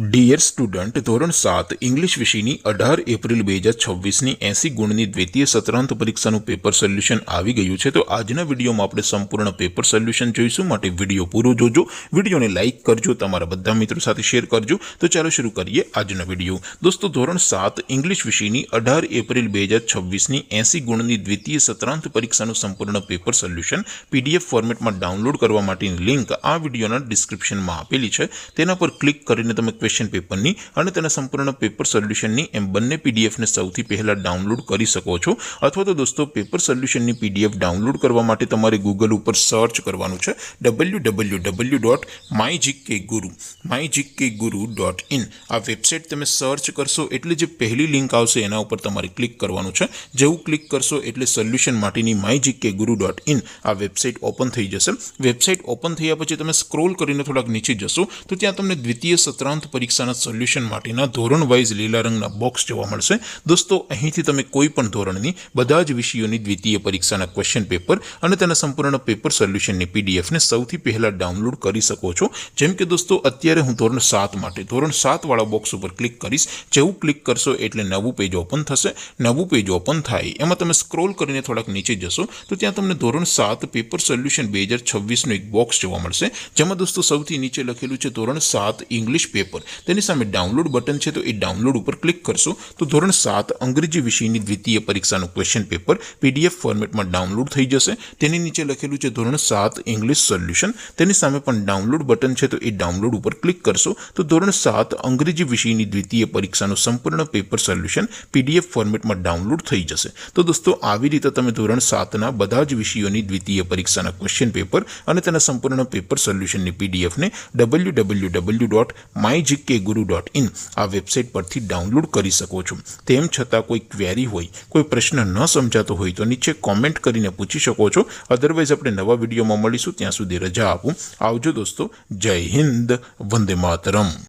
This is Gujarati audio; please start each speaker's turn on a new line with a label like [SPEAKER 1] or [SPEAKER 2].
[SPEAKER 1] ડિયર સ્ટુડન્ટ ધોરણ 7 ઇંગ્લિશ વિષયની 18 એપ્રિલ 2026ની 80 ગુણની દ્વિતીય સત્રાંત પરીક્ષાનું પેપર સોલ્યુશન આવી ગયું છે। તો આજના વિડીયોમાં આપણે સંપૂર્ણ પેપર સોલ્યુશન જોઈશું, માટે વિડીયો પૂરો જોજો, વિડીયોને લાઇક કરજો, તમારા બધા મિત્રો સાથે શેર કરજો। તો ચાલો શરૂ કરીએ આજનો વિડીયો। દોસ્તો, ધોરણ 7 ઇંગ્લિશ વિષયની 18 એપ્રિલ 2026ની 80 ગુણની દ્વિતીય સત્રાંત પરીક્ષાનું સંપૂર્ણ પેપર સોલ્યુશન PDF ફોર્મેટમાં ડાઉનલોડ કરવા માટેની લિંક આ વિડીયોના ડિસ્ક્રિપ્શનમાં આપેલી છે। તેના પર ક્લિક કરીને તમે ક્વેશ્ચન પેપરની અને તેના સંપૂર્ણ પેપર સોલ્યુશનની એમ બંને પીડીએફને સૌથી પહેલા ડાઉનલોડ કરી શકો છો। અથવા તો દોસ્તો, પેપર સોલ્યુશનની પીડીએફ ડાઉનલોડ કરવા માટે તમારે ગૂગલ ઉપર સર્ચ કરવાનું છે www.mygkguru.in। આ વેબસાઇટ તમે સર્ચ કરશો એટલે જે પહેલી લિંક આવશે એના ઉપર તમારે ક્લિક કરવાનું છે। જેવું ક્લિક કરશો એટલે સોલ્યુશન માટેની mygkguru.in આ વેબસાઇટ ઓપન થઈ જશે। વેબસાઇટ ઓપન થયા પછી તમે સ્ક્રોલ કરીને થોડાક નીચે જશો તો ત્યાં તમને દ્વિતીય સત્રાંત પરીક્ષાના સોલ્યુશન માટેના ધોરણ વાઇઝ લીલા રંગના બોક્સ જોવા મળશે। દોસ્તો, અહીંથી તમે કોઈ પણ ધોરણની બધા જ વિષયોની દ્વિતીય પરીક્ષાના ક્વેશ્ચન પેપર અને તેના સંપૂર્ણ પેપર સોલ્યુશનની પીડીએફને સૌથી પહેલા ડાઉનલોડ કરી શકો છો। જેમ કે દોસ્તો, અત્યારે હું ધોરણ 7 માટે ધોરણ 7 વાળા બોક્સ ઉપર ક્લિક કરીશ। જેવું ક્લિક કરશો એટલે નવું પેજ ઓપન થશે। નવું પેજ ઓપન થાય એમાં તમે સ્ક્રોલ કરીને થોડાક નીચે જશો તો ત્યાં તમને ધોરણ 7 પેપર સોલ્યુશન 2026નું એક બોક્સ જોવા મળશે, જેમાં દોસ્તો સૌથી નીચે લખેલું છે ધોરણ 7 ઇંગ્લિશ પેપર। તેની સામે ડાઉનલોડ બટન છે, તો એ ડાઉનલોડ ઉપર ક્લિક કરશો તો ધોરણ 7 અંગ્રેજી વિષયની દ્વિતીય પરીક્ષાનું ક્વેશ્ચન પેપર PDF ફોર્મેટમાં ડાઉનલોડ થઈ જશે। તેની નીચે લખેલું છે ધોરણ 7 ઇંગ્લિશ સોલ્યુશન। તેની સામે પણ ડાઉનલોડ બટન છે, તો એ ડાઉનલોડ ઉપર ક્લિક કરશો તો ધોરણ 7 અંગ્રેજી વિષયની દ્વિતીય પરીક્ષાનું સંપૂર્ણ પેપર સોલ્યુશન PDF ફોર્મેટમાં ડાઉનલોડ થઈ જશે। તો દોસ્તો, આવી રીતે તમે ધોરણ 7ના બધા જ વિષયોની દ્વિતીય પરીક્ષાના ક્વેશ્ચન પેપર અને તેના સંપૂર્ણ પેપર સોલ્યુશનની પીડીએફને www.mygkguru.in આ વેબસાઇટ પરથી ડાઉનલોડ કરી શકો છો। તેમ છતાં કોઈ ક્વેરી હોય, કોઈ પ્રશ્ન ન સમજાતો હોય તો નીચે કોમેન્ટ કરીને પૂછી શકો છો। અધરવાઇઝ આપણે નવા વિડીયોમાં મળીશું, ત્યાં સુધી રજા આપું। આવજો દોસ્તો, જય હિન્દ, વંદે માતરમ।